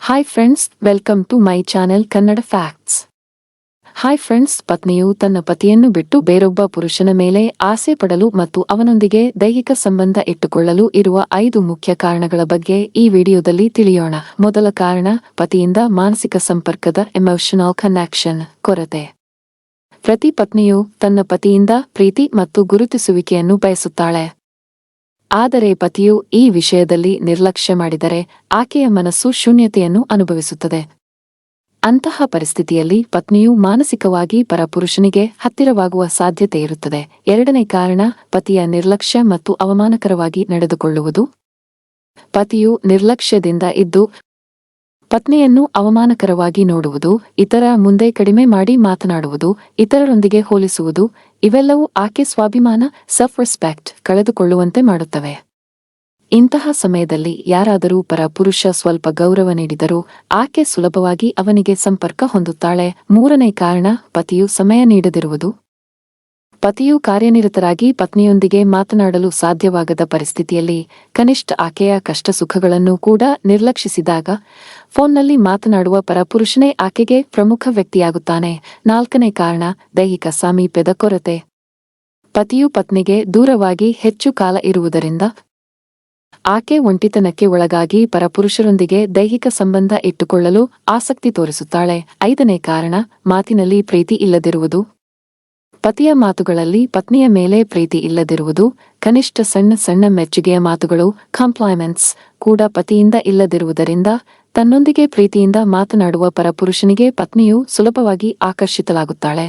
Hi friends, welcome to my channel Kannada facts. Hi friends, ಪತ್ನಿಯು ತನ್ನ ಪತಿಯನ್ನು ಬಿಟ್ಟು ಬೇರೊಬ್ಬ ಪುರುಷನ ಮೇಲೆ ಆಸೆ ಪಡಲು ಮತ್ತು ಅವನೊಂದಿಗೆ ದೈಹಿಕ ಸಂಬಂಧ ಇಟ್ಟುಕೊಳ್ಳಲು ಇರುವ 5 ಮುಖ್ಯ ಕಾರಣಗಳ ಬಗ್ಗೆ ಈ ವಿಡಿಯೋದಲ್ಲಿ ತಿಳಿಯೋಣ. ಮೊದಲ ಕಾರಣ, ಪತಿಯಿಂದ ಮಾನಸಿಕ ಸಂಪರ್ಕದ ಎಮೋಷನಲ್ ಕನೆಕ್ಷನ್ ಕೊರತೆ. ಪ್ರತಿ ಪತ್ನಿಯು ತನ್ನ ಪತಿಯಿಂದ ಪ್ರೀತಿ ಮತ್ತು ಗುರುತಿಸುವಿಕೆಯನ್ನು ಬಯಸುತ್ತಾಳೆ. ಆದರೆ ಪತಿಯು ಈ ವಿಷಯದಲ್ಲಿ ನಿರ್ಲಕ್ಷ್ಯ ಮಾಡಿದರೆ ಆಕೆಯ ಮನಸ್ಸು ಶೂನ್ಯತೆಯನ್ನು ಅನುಭವಿಸುತ್ತದೆ. ಅಂತಹ ಪರಿಸ್ಥಿತಿಯಲ್ಲಿ ಪತ್ನಿಯು ಮಾನಸಿಕವಾಗಿ ಪರಪುರುಷನಿಗೆ ಹತ್ತಿರವಾಗುವ ಸಾಧ್ಯತೆ ಇರುತ್ತದೆ. ಎರಡನೇ ಕಾರಣ, ಪತಿಯ ನಿರ್ಲಕ್ಷ್ಯ ಮತ್ತು ಅವಮಾನಕರವಾಗಿ ನಡೆದುಕೊಳ್ಳುವುದು. ಪತಿಯು ನಿರ್ಲಕ್ಷ್ಯದಿಂದ ಇದ್ದು ಪತ್ನಿಯನ್ನು ಅವಮಾನಕರವಾಗಿ ನೋಡುವುದು, ಇತರ ಮುಂದೆ ಕಡಿಮೆ ಮಾಡಿ ಮಾತನಾಡುವುದು, ಇತರರೊಂದಿಗೆ ಹೋಲಿಸುವುದು, ಇವೆಲ್ಲವೂ ಆಕೆ ಸ್ವಾಭಿಮಾನ ಸೆಲ್ಫ್ ರೆಸ್ಪೆಕ್ಟ್ ಕಳೆದುಕೊಳ್ಳುವಂತೆ ಮಾಡುತ್ತವೆ. ಇಂತಹ ಸಮಯದಲ್ಲಿ ಯಾರಾದರೂ ಪುರುಷ ಸ್ವಲ್ಪ ಗೌರವ ನೀಡಿದರೂ ಆಕೆ ಸುಲಭವಾಗಿ ಅವನಿಗೆ ಸಂಪರ್ಕ ಹೊಂದುತ್ತಾಳೆ. ಮೂರನೇ ಕಾರಣ, ಪತಿಯು ಸಮಯ ನೀಡದಿರುವುದು. ಪತಿಯು ಕಾರ್ಯನಿರತರಾಗಿ ಪತ್ನಿಯೊಂದಿಗೆ ಮಾತನಾಡಲು ಸಾಧ್ಯವಾಗದ ಪರಿಸ್ಥಿತಿಯಲ್ಲಿ, ಕನಿಷ್ಠ ಆಕೆಯ ಕಷ್ಟ ಸುಖಗಳನ್ನು ಕೂಡ ನಿರ್ಲಕ್ಷಿಸಿದಾಗ, ಫೋನ್ನಲ್ಲಿ ಮಾತನಾಡುವ ಪರಪುರುಷನೇ ಆಕೆಗೆ ಪ್ರಮುಖ ವ್ಯಕ್ತಿಯಾಗುತ್ತಾನೆ. ನಾಲ್ಕನೇ ಕಾರಣ, ದೈಹಿಕ ಸಾಮೀಪ್ಯದ ಕೊರತೆ. ಪತಿಯು ಪತ್ನಿಗೆ ದೂರವಾಗಿ ಹೆಚ್ಚು ಕಾಲ ಇರುವುದರಿಂದ ಆಕೆ ಒಂಟಿತನಕ್ಕೆ ಒಳಗಾಗಿ ಪರಪುರುಷರೊಂದಿಗೆ ದೈಹಿಕ ಸಂಬಂಧ ಇಟ್ಟುಕೊಳ್ಳಲು ಆಸಕ್ತಿ ತೋರಿಸುತ್ತಾಳೆ. ಐದನೇ ಕಾರಣ, ಮಾತಿನಲ್ಲಿ ಪ್ರೀತಿ ಇಲ್ಲದಿರುವುದು. ಪತಿಯ ಮಾತುಗಳಲ್ಲಿ ಪತ್ನಿಯ ಮೇಲೆ ಪ್ರೀತಿ ಇಲ್ಲದಿರುವುದು, ಕನಿಷ್ಠ ಸಣ್ಣ ಸಣ್ಣ ಮೆಚ್ಚುಗೆಯ ಮಾತುಗಳು ಕಾಂಪ್ಲಿಮೆಂಟ್ಸ್ ಕೂಡ ಪತಿಯಿಂದ ಇಲ್ಲದಿರುವುದರಿಂದ ತನ್ನೊಂದಿಗೆ ಪ್ರೀತಿಯಿಂದ ಮಾತನಾಡುವ ಪರಪುರುಷನಿಗೆ ಪತ್ನಿಯು ಸುಲಭವಾಗಿ ಆಕರ್ಷಿತಳಾಗುತ್ತಾಳೆ.